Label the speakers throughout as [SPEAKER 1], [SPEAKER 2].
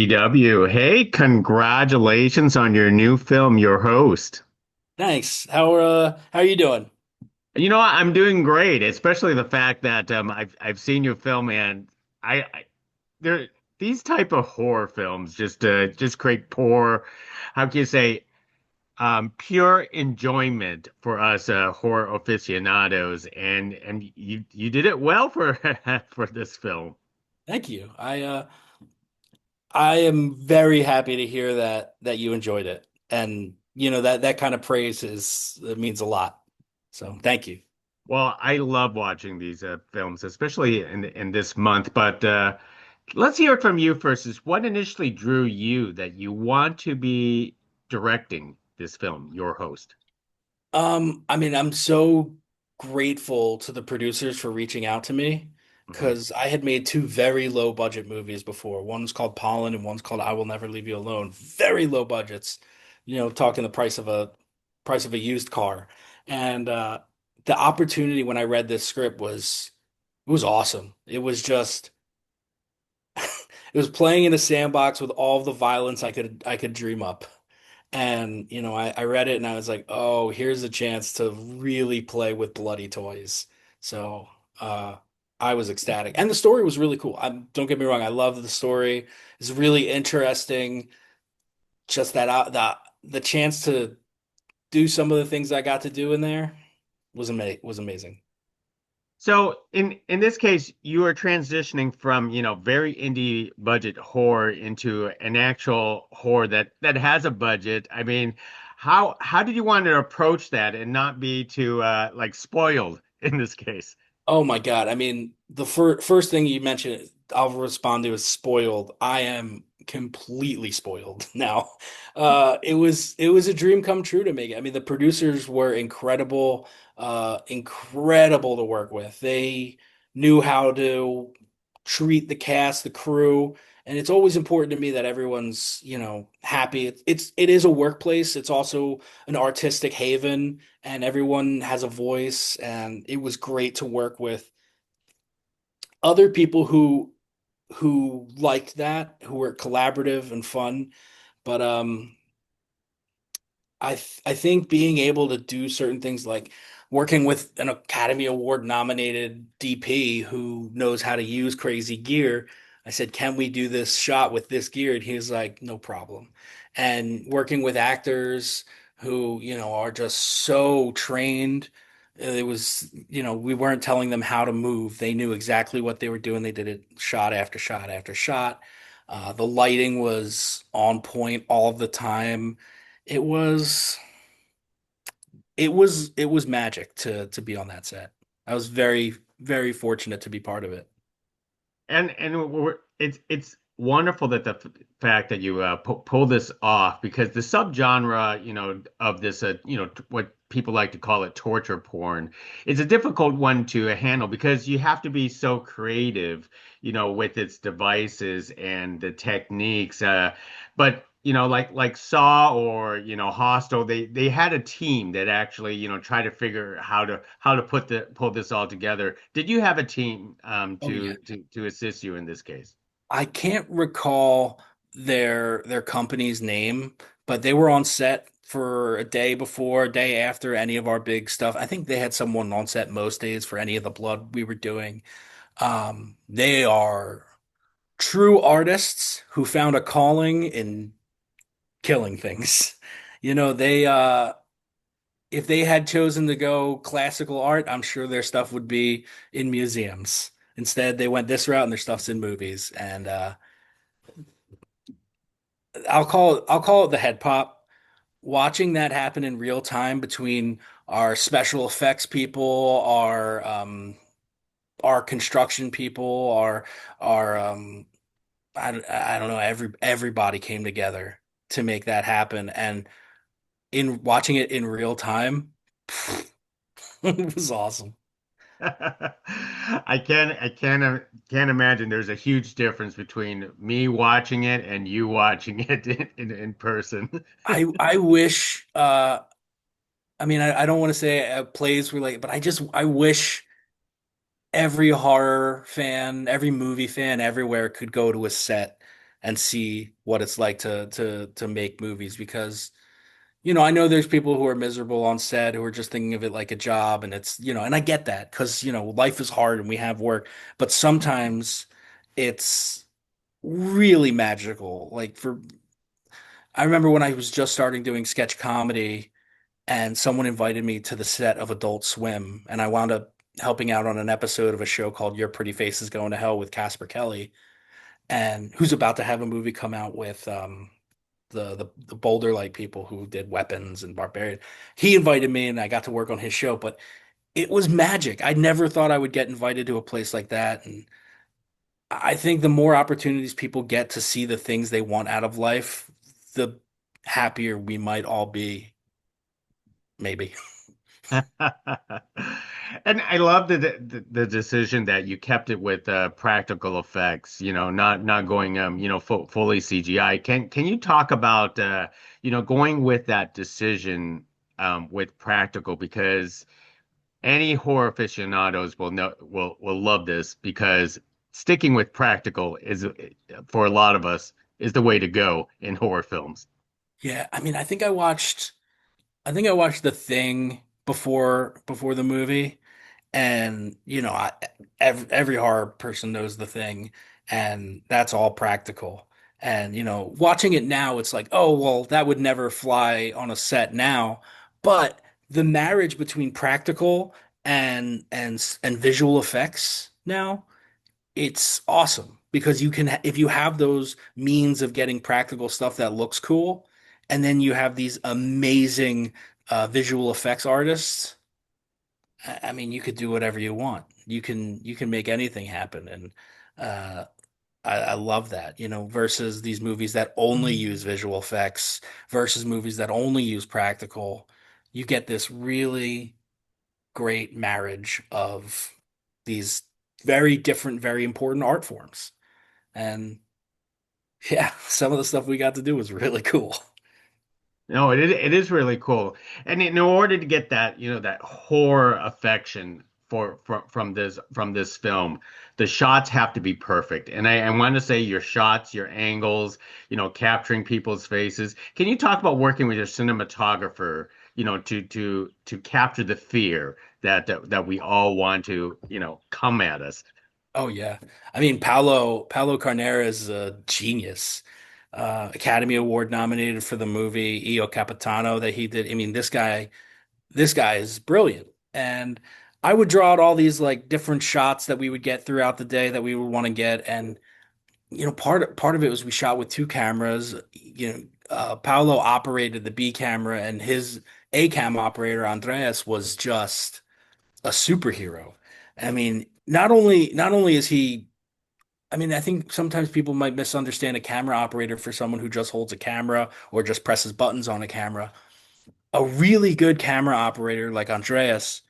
[SPEAKER 1] DW. Hey, congratulations on your new film, Your Host.
[SPEAKER 2] Thanks. How are you doing?
[SPEAKER 1] You know what? I'm doing great, especially the fact that I've seen your film and I there these type of horror films just create poor, how can you say, pure enjoyment for us horror aficionados, and you did it well for for this film.
[SPEAKER 2] Thank you. I am very happy to hear that you enjoyed it. And that kind of praise it means a lot. So thank you.
[SPEAKER 1] Well, I love watching these films, especially in this month. But let's hear it from you first. Is what initially drew you that you want to be directing this film, Your Host?
[SPEAKER 2] I mean, I'm so grateful to the producers for reaching out to me
[SPEAKER 1] Hmm.
[SPEAKER 2] because I had made two very low budget movies before. One's called Pollen and one's called I Will Never Leave You Alone. Very low budgets, talking the price of a used car. And the opportunity when I read this script was awesome. It was just it was playing in a sandbox with all of the violence I could dream up. And, I read it and I was like, oh, here's a chance to really play with bloody toys. So, I was ecstatic. And the story was really cool. Don't get me wrong, I love the story. It's really interesting. Just the chance to do some of the things I got to do in there was amazing.
[SPEAKER 1] So in this case, you are transitioning from, very indie budget horror into an actual horror that has a budget. I mean, how did you want to approach that and not be too like spoiled in this case?
[SPEAKER 2] Oh my God. I mean, the first thing you mentioned, I'll respond to is spoiled. I am completely spoiled now. It was a dream come true to me. I mean, the producers were incredible, incredible to work with. They knew how to treat the cast, the crew, and it's always important to me that everyone's, happy. It is a workplace. It's also an artistic haven and everyone has a voice and it was great to work with other people who liked that, who were collaborative and fun. But I think being able to do certain things like working with an Academy Award nominated DP who knows how to use crazy gear. I said, "Can we do this shot with this gear?" And he was like, "No problem." And working with actors who, are just so trained. It was, we weren't telling them how to move. They knew exactly what they were doing. They did it shot after shot after shot. The lighting was on point all the time. It was it was magic to be on that set. I was very, very fortunate to be part of it.
[SPEAKER 1] It's wonderful that the fact that you pull this off because the subgenre, of this, what people like to call it torture porn, is a difficult one to handle because you have to be so creative, with its devices and the techniques. But like Saw or Hostel, they had a team that actually tried to figure how to pull this all together. Did you have a team
[SPEAKER 2] Oh yeah.
[SPEAKER 1] to assist you in this case?
[SPEAKER 2] I can't recall their company's name, but they were on set for a day before, a day after any of our big stuff. I think they had someone on set most days for any of the blood we were doing. They are true artists who found a calling in killing things. They if they had chosen to go classical art, I'm sure their stuff would be in museums. Instead, they went this route and their stuff's in movies. And I'll call it the head pop. Watching that happen in real time between our special effects people, our construction people, our I don't know, everybody came together to make that happen. And in watching it in real time, it was awesome.
[SPEAKER 1] I can't imagine there's a huge difference between me watching it and you watching it in person.
[SPEAKER 2] I wish I mean I don't want to say plays relate, but I wish every horror fan, every movie fan everywhere could go to a set and see what it's like to make movies because I know there's people who are miserable on set who are just thinking of it like a job and and I get that because life is hard and we have work, but sometimes it's really magical. I remember when I was just starting doing sketch comedy and someone invited me to the set of Adult Swim, and I wound up helping out on an episode of a show called Your Pretty Face is Going to Hell with Casper Kelly, and who's about to have a movie come out with the Boulder Light people who did Weapons and Barbarian. He invited me, and I got to work on his show, but it was magic. I never thought I would get invited to a place like that, and I think the more opportunities people get to see the things they want out of life, the happier we might all be, maybe.
[SPEAKER 1] And I love the decision that you kept it with practical effects, not going fully CGI. Can you talk about going with that decision with practical because any horror aficionados will love this because sticking with practical is for a lot of us is the way to go in horror films.
[SPEAKER 2] Yeah, I mean, I think I watched The Thing before the movie, and every horror person knows The Thing, and that's all practical. And watching it now, it's like, oh well, that would never fly on a set now. But the marriage between practical and visual effects now, it's awesome because if you have those means of getting practical stuff that looks cool, and then you have these amazing visual effects artists. I mean, you could do whatever you want. You can make anything happen, and uh, I love that. Versus these movies that only use visual effects versus movies that only use practical. You get this really great marriage of these very different, very important art forms. And yeah, some of the stuff we got to do was really cool.
[SPEAKER 1] No, it is really cool. And in order to get that, that horror affection from this film, the shots have to be perfect. And I want to say your shots, your angles, capturing people's faces. Can you talk about working with your cinematographer, to capture the fear that we all want to, come at us?
[SPEAKER 2] Oh yeah. I mean, Paulo Carnera is a genius. Academy Award nominated for the movie Io Capitano that he did. I mean, this guy is brilliant. And I would draw out all these like different shots that we would get throughout the day that we would want to get. And part of it was we shot with two cameras. Paolo operated the B camera, and his A cam operator Andreas was just a superhero. I mean, not only is he, I mean, I think sometimes people might misunderstand a camera operator for someone who just holds a camera or just presses buttons on a camera. A really good camera operator like Andreas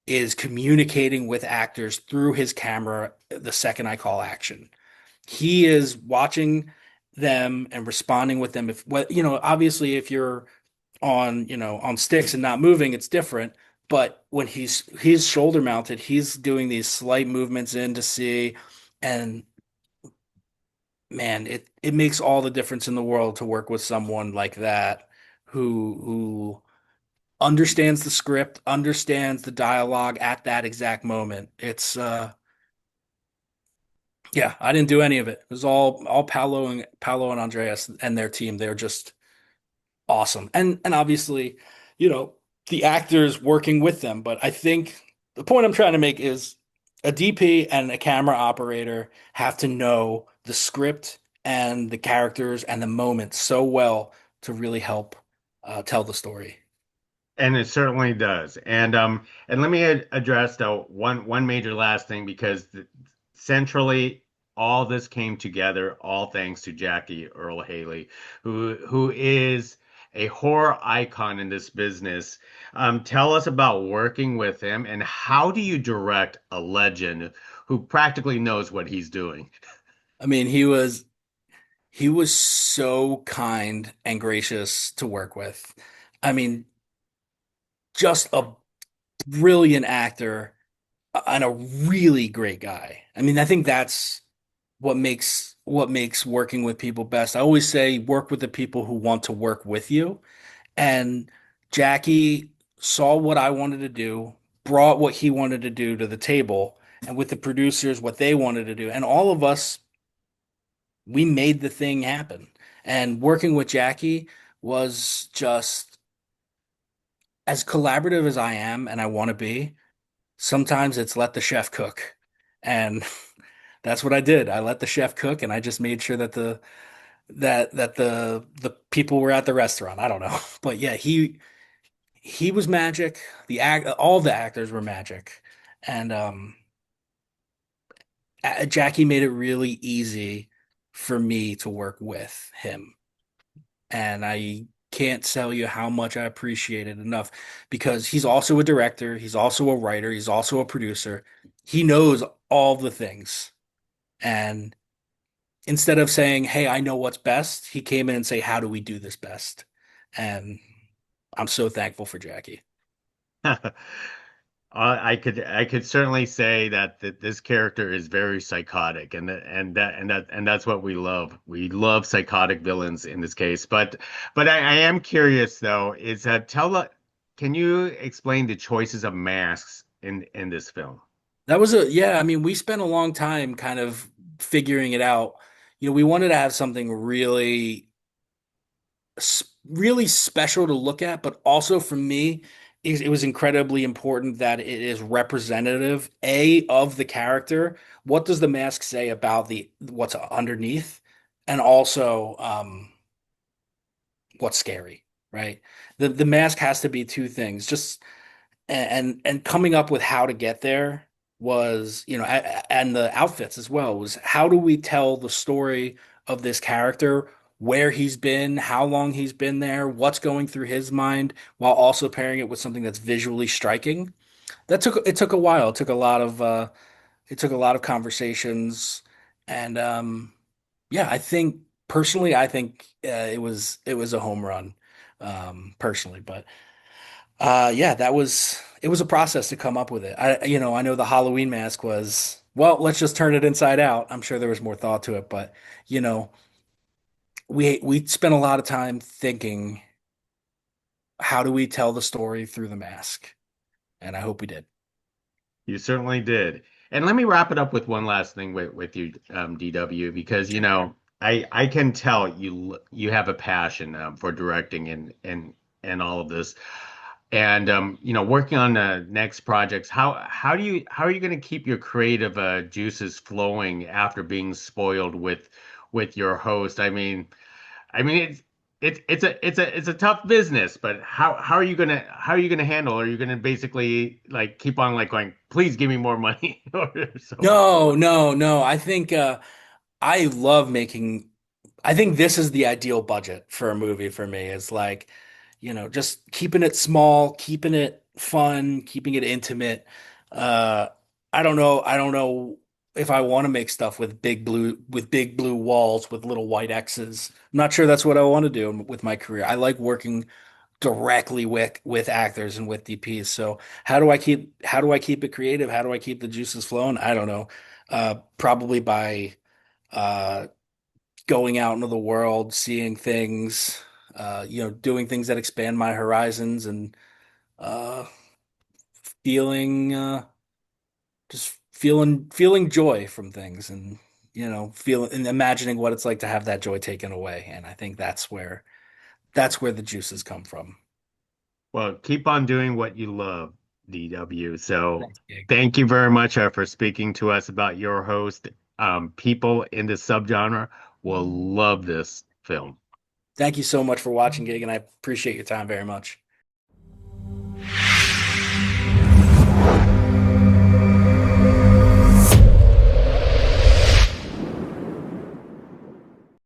[SPEAKER 2] is communicating with actors through his camera the second I call action. He is watching them and responding with them. If what, obviously if you're on sticks and not moving, it's different. But when he's shoulder mounted, he's doing these slight movements in to see, and man, it makes all the difference in the world to work with someone like that who understands the script, understands the dialogue at that exact moment. It's yeah, I didn't do any of it. It was all Paolo and Andreas and their team. They're just awesome. And obviously, you know, the actors working with them. But I think the point I'm trying to make is a DP and a camera operator have to know the script and the characters and the moments so well to really help tell the story.
[SPEAKER 1] And it certainly does. And let me address though one major last thing because centrally all this came together all thanks to Jackie Earl Haley, who is a horror icon in this business. Tell us about working with him and how do you direct a legend who practically knows what he's doing?
[SPEAKER 2] I mean, he was so kind and gracious to work with. I mean, just a brilliant actor and a really great guy. I mean, I think what makes working with people best. I always say work with the people who want to work with you. And Jackie saw what I wanted to do, brought what he wanted to do to the table, and with the producers, what they wanted to do. And all of us, we made the thing happen. And working with Jackie was just as collaborative as I am and I want to be. Sometimes it's let the chef cook. And that's what I did. I let the chef cook and I just made sure that the people were at the restaurant. I don't know. But yeah, he was magic. All the actors were magic, and Jackie made it really easy for me to work with him, and I can't tell you how much I appreciate it enough because he's also a director, he's also a writer, he's also a producer. He knows all the things, and instead of saying, "Hey, I know what's best," he came in and say, "How do we do this best?" And I'm so thankful for Jackie.
[SPEAKER 1] I could certainly say that this character is very psychotic, and that's what we love. We love psychotic villains in this case. But I am curious though, is that can you explain the choices of masks in this film?
[SPEAKER 2] That was a yeah, I mean, we spent a long time kind of figuring it out. We wanted to have something really special to look at, but also for me, it was incredibly important that it is representative, A, of the character. What does the mask say about the what's underneath? And also, what's scary, right? The mask has to be two things. Just and coming up with how to get there was, and the outfits as well was how do we tell the story of this character, where he's been, how long he's been there, what's going through his mind, while also pairing it with something that's visually striking. It took a while. It took a lot of conversations, and yeah, I think personally, I think it was a home run, personally, but. Yeah, it was a process to come up with it. I know the Halloween mask was, well, let's just turn it inside out. I'm sure there was more thought to it, but you know, we spent a lot of time thinking, how do we tell the story through the mask? And I hope we did.
[SPEAKER 1] You certainly did. And let me wrap it up with one last thing with you, DW, because
[SPEAKER 2] Sure.
[SPEAKER 1] I can tell you have a passion for directing and all of this. And working on the next projects, how are you going to keep your creative juices flowing after being spoiled with your host? I mean, it's a tough business, but how are you gonna handle? Are you gonna basically like keep on like going, please give me more money or so on?
[SPEAKER 2] No, no, no. I love making. I think this is the ideal budget for a movie for me. It's like, just keeping it small, keeping it fun, keeping it intimate. Uh, I don't know. I don't know if I want to make stuff with big blue walls with little white X's. I'm not sure that's what I want to do with my career. I like working directly with actors and with DPs. So how do I keep it creative? How do I keep the juices flowing? I don't know. Probably by uh going out into the world, seeing things, doing things that expand my horizons and uh, feeling, just feeling joy from things and, feeling and imagining what it's like to have that joy taken away. And I think that's where the juices come from.
[SPEAKER 1] Well, keep on doing what you love, DW. So
[SPEAKER 2] Thanks, Gig.
[SPEAKER 1] thank you very much for speaking to us about your host. People in this subgenre will love this film.
[SPEAKER 2] Thank you so much for watching, Gig, and I appreciate your time very much.